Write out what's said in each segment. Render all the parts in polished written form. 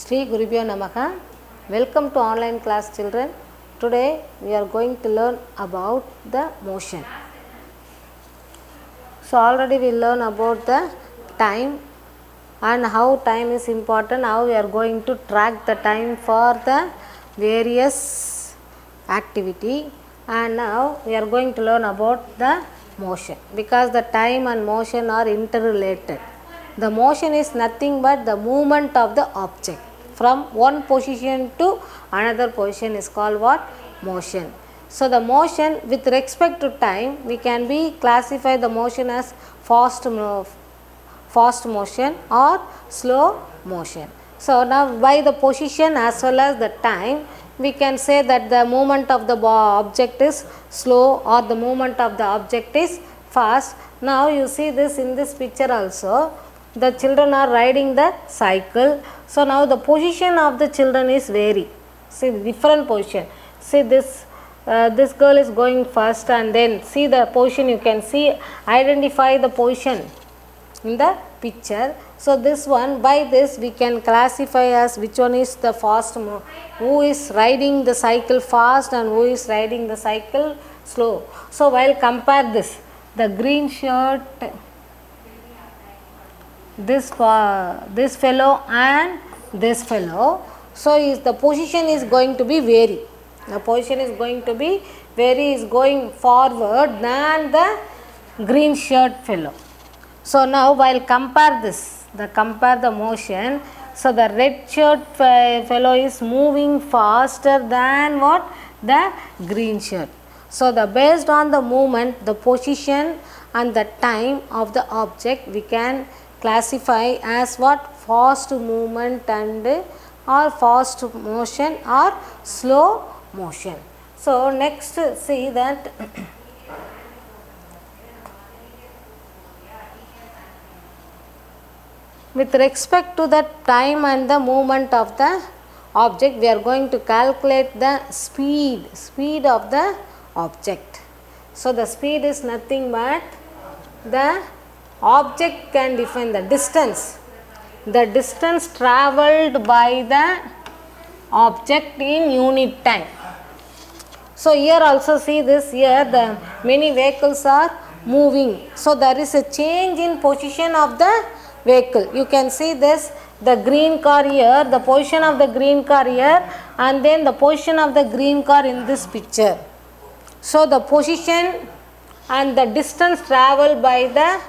Sri Gurubhyo Namaha. Welcome to online class children. Today we are going to learn about the motion. So already we learn about the time and how time is important, how we are going to track the time for the various activity, and now we are going to learn about the motion because the time and motion are interrelated. The motion is nothing but the movement of the object from one position to another position is called what? Motion. So the motion with respect to time, we can be classify the motion as fast motion or slow motion. So now by the position as well as the time, we can say that the movement of the object is slow or the movement of the object is fast. Now you see this in this picture also. The children are riding the cycle. So now the position of the children is vary. See different position. See this girl is going first, and then see the position. You can see, identify the position in the picture. So this one, by this we can classify as which one is the fast, who is riding the cycle fast and who is riding the cycle slow. So while compare this, the green shirt, this fellow and this fellow, so the position is going to be vary. The position is going to be vary, is going forward than the green shirt fellow. So now while compare this, compare the motion, so the red shirt fellow is moving faster than what? The green shirt. So the based on the movement, the position and the time of the object, we can classify as what? Fast movement and or fast motion or slow motion. So next see that with respect to the time and the movement of the object, we are going to calculate the speed of the object. So the speed is nothing but the object can define the distance travelled by the object in unit time. So here also see this, here the many vehicles are moving. So there is a change in position of the vehicle. You can see this, the green car here, the position of the green car here, and then the position of the green car in this picture. So the position and the distance travelled by the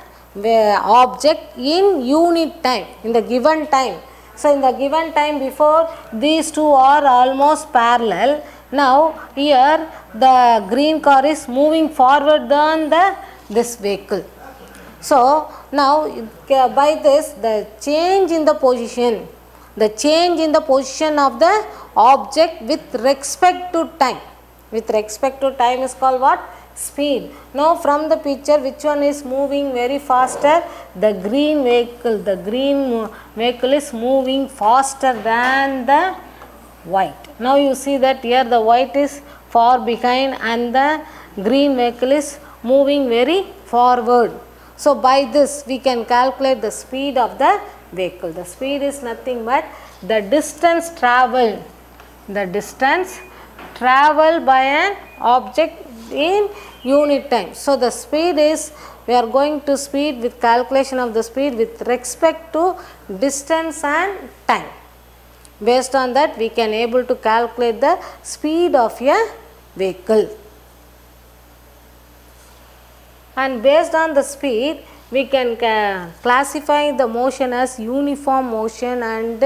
object in unit time, in the given time. So in the given time, before these two are almost parallel. Now here the green car is moving forward than this vehicle. So now by this, the change in the position of the object with respect to time is called what? Speed. Now from the picture, which one is moving very faster? The green vehicle is moving faster than the white. Now you see that here the white is far behind and the green vehicle is moving very forward. So by this we can calculate the speed of the vehicle. The speed is nothing but the distance travelled by an object in unit time. So the speed is, we are going to speed with calculation of the speed with respect to distance and time. Based on that, we can able to calculate the speed of a vehicle. And based on the speed, we can classify the motion as uniform motion and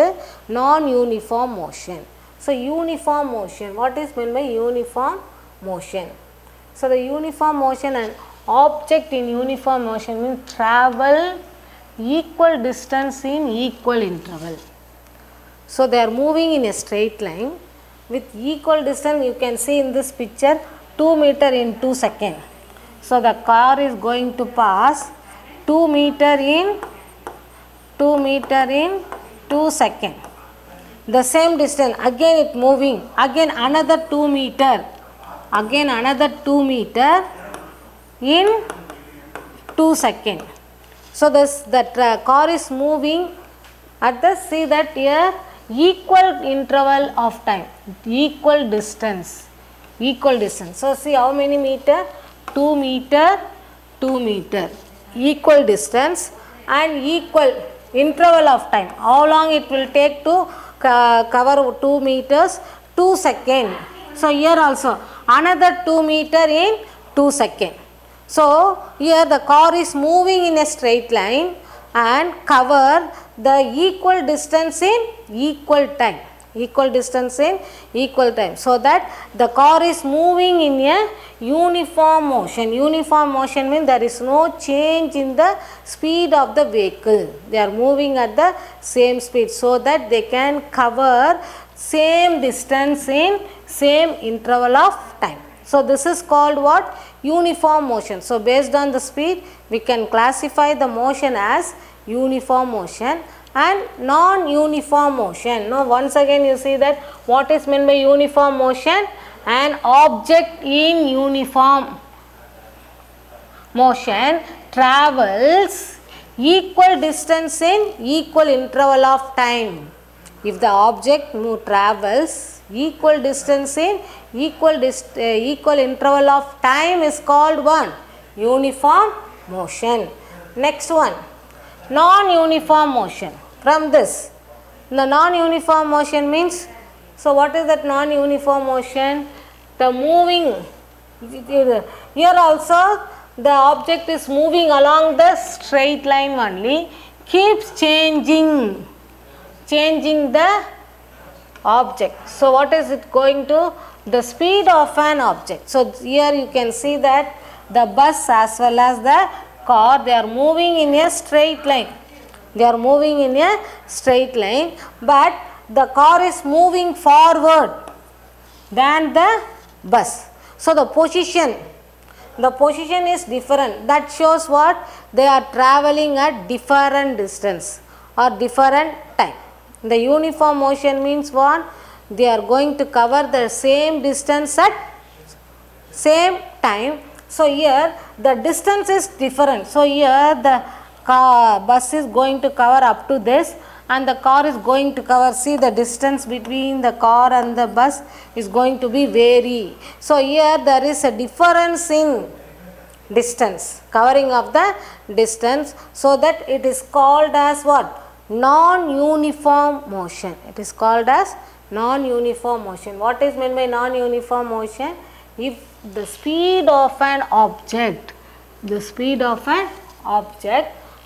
non-uniform motion. So uniform motion, what is meant by uniform motion? So the uniform motion, and object in uniform motion means travel equal distance in equal interval. So they are moving in a straight line with equal distance. You can see in this picture 2 meter in 2 seconds. So the car is going to pass 2 meter in 2 seconds. The same distance, again it moving, again another 2 meter in 2 seconds. So that car is moving at the, see that here equal interval of time, equal distance. So see how many meter? 2 meter, 2 meter. Equal distance and equal interval of time. How long it will take to cover 2 meters? 2 seconds. So here also another 2 meter in 2 seconds. So here the car is moving in a straight line and cover the equal distance in equal time. Equal distance in equal time. So that the car is moving in a uniform motion. Uniform motion means there is no change in the speed of the vehicle. They are moving at the same speed so that they can cover same distance in same interval of time. So this is called what? Uniform motion. So based on the speed we can classify the motion as uniform motion and non-uniform motion. Now once again you see that what is meant by uniform motion? An object in uniform motion travels equal distance in equal interval of time. If the object travels equal distance in equal interval of time is called one uniform motion. Next one, non-uniform motion. From this, the non-uniform motion means, so what is that non-uniform motion? The moving, here also the object is moving along the straight line only, keeps changing the object. So what is it going to? The speed of an object. So here you can see that the bus as well as the car, they are moving in a straight line. They are moving in a straight line, but the car is moving forward than the bus. So the position is different. That shows what? They are traveling at different distance or different time. The uniform motion means what? They are going to cover the same distance at same time. So here the distance is different. So here the bus is going to cover up to this and the car is going to cover, see the distance between the car and the bus is going to be vary. So here there is a difference in distance, covering of the distance, so that it is called as what? Non-uniform motion. It is called as non-uniform motion. What is meant by non-uniform motion? If the speed of an object,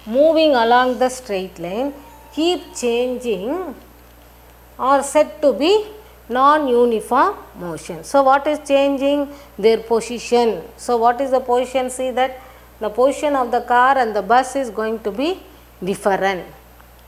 moving along the straight line keep changing are said to be non-uniform motion. So what is changing? Their position. So what is the position? See that the position of the car and the bus is going to be different.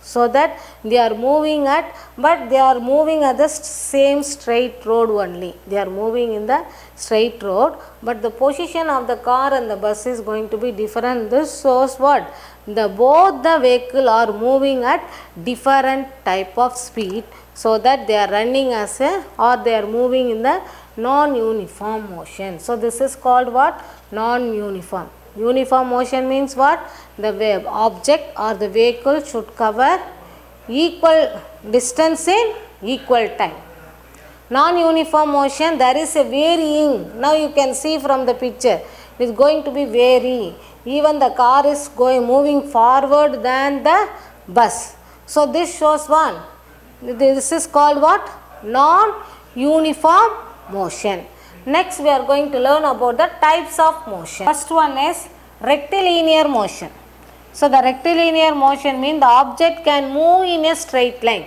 So that they are moving at, but they are moving at the same straight road only. They are moving in the straight road, but the position of the car and the bus is going to be different. This shows what? Both the vehicle are moving at different type of speed, so that they are running as a, or they are moving in the non-uniform motion. So this is called what? Non-uniform. Uniform motion means what? The object or the vehicle should cover equal distance in equal time. Non-uniform motion, there is a varying. Now you can see from the picture, it is going to be vary. Even the car is moving forward than the bus. So this shows one. This is called what? Non-uniform motion. Next we are going to learn about the types of motion. First one is rectilinear motion. So the rectilinear motion means the object can move in a straight line.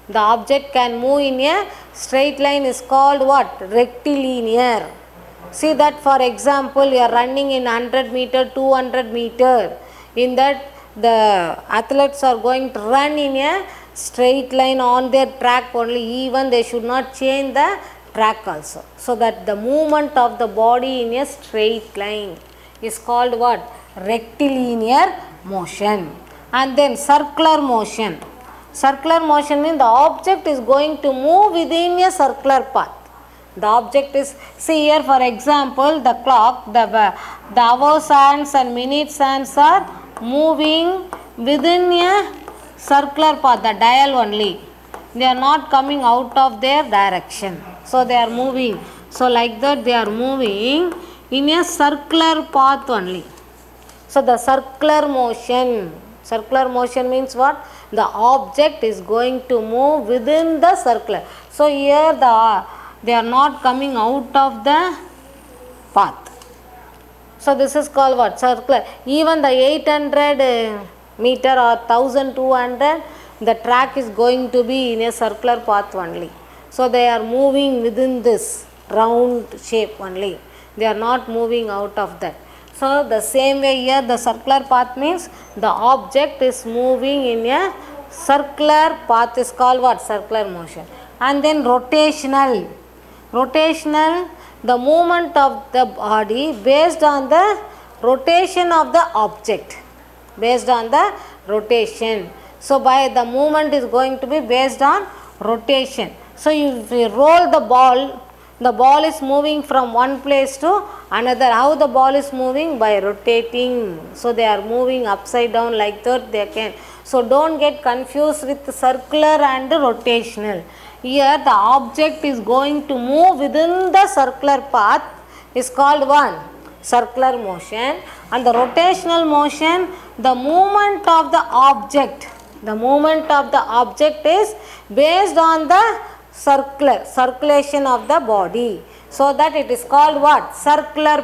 The object can move in a straight line is called what? Rectilinear. See that, for example, you are running in 100 meter, 200 meter. In that the athletes are going to run in a straight line on their track only. Even they should not change the track also. So that the movement of the body in a straight line is called what? Rectilinear motion. And then circular motion. Circular motion means the object is going to move within a circular path. The object is, see here for example, the clock, the hours hands and minutes hands are moving within a circular path, the dial only. they are not coming out of their direction. So they are moving. So like that they are moving in a circular path only. So the circular motion means what? The object is going to move within the circular. So here they are not coming out of the path. So this is called what? Circular. Even the 800 meter or 1200, the track is going to be in a circular path only. So they are moving within this round shape only. They are not moving out of that. So the same way here, the circular path means the object is moving in a circular path is called what? Circular motion. And then rotational, the movement of the body based on the rotation of the object, based on the rotation. So by the movement is going to be based on rotation. So if you roll the ball is moving from one place to another. How the ball is moving? By rotating. So they are moving upside down like that they can. So don't get confused with circular and rotational. Here the object is going to move within the circular path is called one circular motion, and the rotational motion, the movement of the object is based on the circulation of the body. So that it is called what? Circular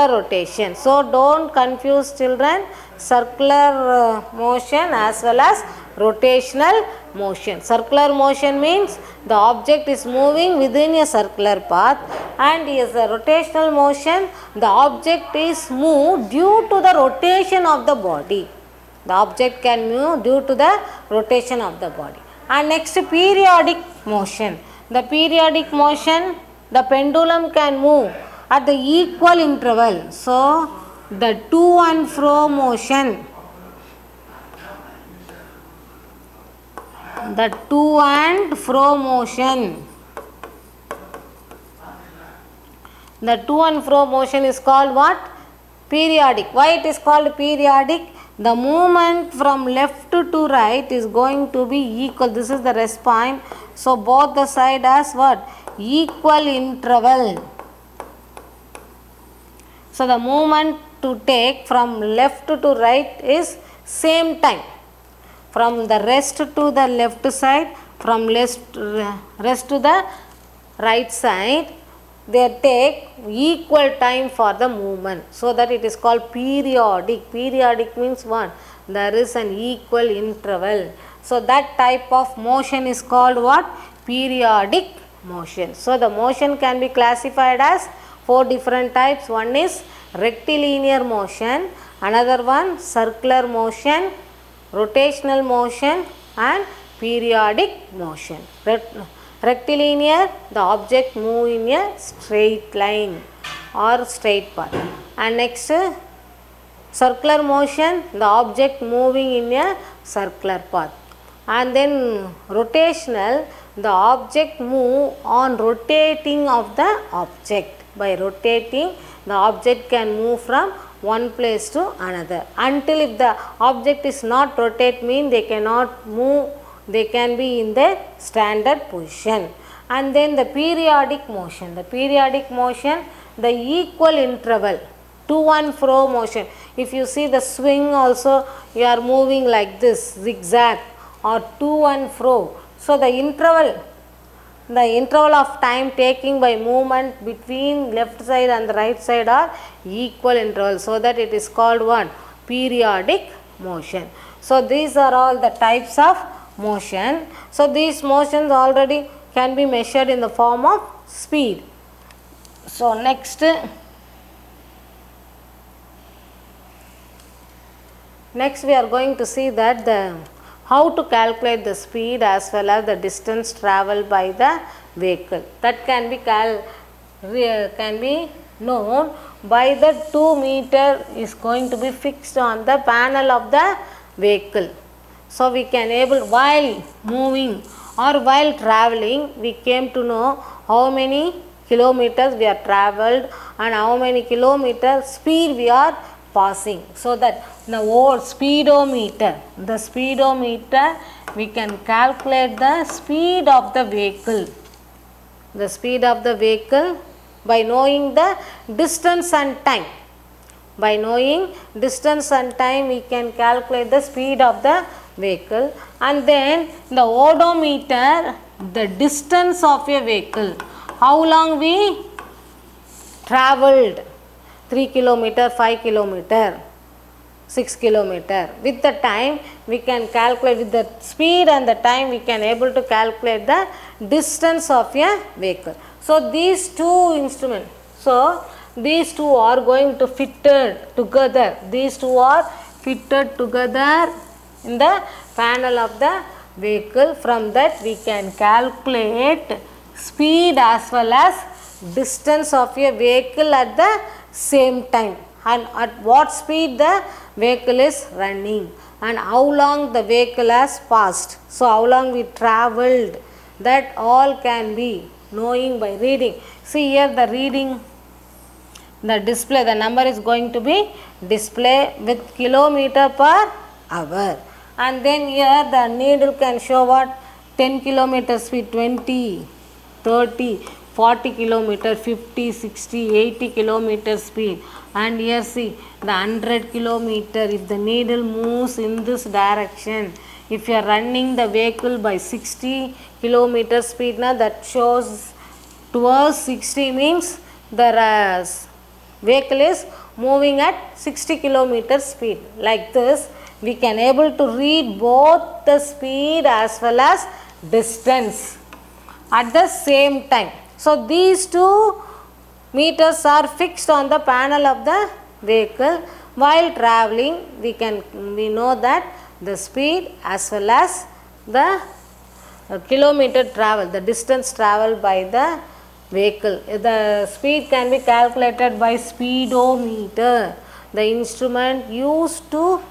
rotation. So don't confuse children circular motion as well as rotational motion. Circular motion means the object is moving within a circular path, and is a rotational motion, the object is moved due to the rotation of the body. The object can move due to the rotation of the body. And next, periodic motion. The periodic motion, the pendulum can move at the equal interval. So the to and fro motion, the to and fro motion, the to and fro motion is called what? Periodic. Why it is called periodic? The movement from left to right is going to be equal. This is the rest point. So both the side has what? Equal interval. So the movement to take from left to right is same time. From the rest to the left side, from rest to the right side, they take equal time for the movement. So that it is called periodic. Periodic means what? There is an equal interval. So that type of motion is called what? Periodic motion. So the motion can be classified as 4 different types. One is rectilinear motion, another one circular motion, rotational motion, and periodic motion. Rectilinear, the object move in a straight line or straight path. And next, circular motion, the object moving in a circular path. And then rotational, the object move on rotating of the object. By rotating, the object can move from one place to another. Until if the object is not rotate, mean they cannot move, they can be in the standard position. And then the periodic motion. The periodic motion, the equal interval, to and fro motion. If you see the swing also, you are moving like this, zigzag or to and fro. So the interval of time taking by movement between left side and the right side are equal interval. So that it is called what? Periodic motion. So these are all the types of motion. So these motions already can be measured in the form of speed. So next we are going to see that how to calculate the speed as well as the distance travelled by the vehicle. That can be known by the 2 meter is going to be fixed on the panel of the vehicle. So we can able, while moving or while travelling, we came to know how many kilometers we are travelled and how many kilometers speed we are passing. So that the old speedometer. The speedometer, we can calculate the speed of the vehicle. The speed of the vehicle by knowing the distance and time. By knowing distance and time, we can calculate the speed of the vehicle. And then the odometer, the distance of a vehicle. How long we traveled? 3 kilometer, 5 kilometer, 6 kilometer. With the time, we can calculate, with the speed and the time, we can able to calculate the distance of a vehicle. So these two instruments, so these two are going to fitted together. These two are fitted together in the panel of the vehicle. From that we can calculate speed as well as distance of a vehicle at the same time, and at what speed the vehicle is running, and how long the vehicle has passed. So how long we travelled, that all can be knowing by reading. See here the reading, the display, the number is going to be display with kilometer per hour. And then here the needle can show what? 10 kilometer speed, 20, 30, 40 kilometer, 50, 60, 80 kilometer speed. And here see the 100 kilometer, if the needle moves in this direction, if you are running the vehicle by 60 kilometer speed, now that shows towards 60 means the vehicle is moving at 60 kilometer speed. Like this, we can able to read both the speed as well as distance at the same time. So these two meters are fixed on the panel of the vehicle. While traveling, we know that the speed as well as the kilometer travel, the distance traveled by the vehicle. The speed can be calculated by speedometer. The instrument used to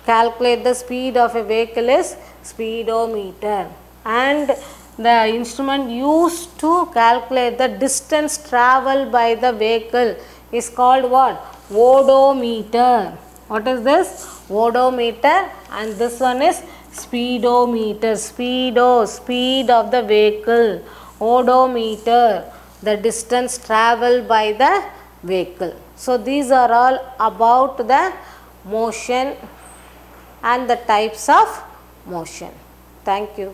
calculate the speed of a vehicle is speedometer, and the instrument used to calculate the distance traveled by the vehicle is called what? Odometer. What is this? Odometer. And this one is speedometer. Speed of the vehicle. Odometer, the distance traveled by the vehicle. So these are all about the motion and the types of motion. Thank you.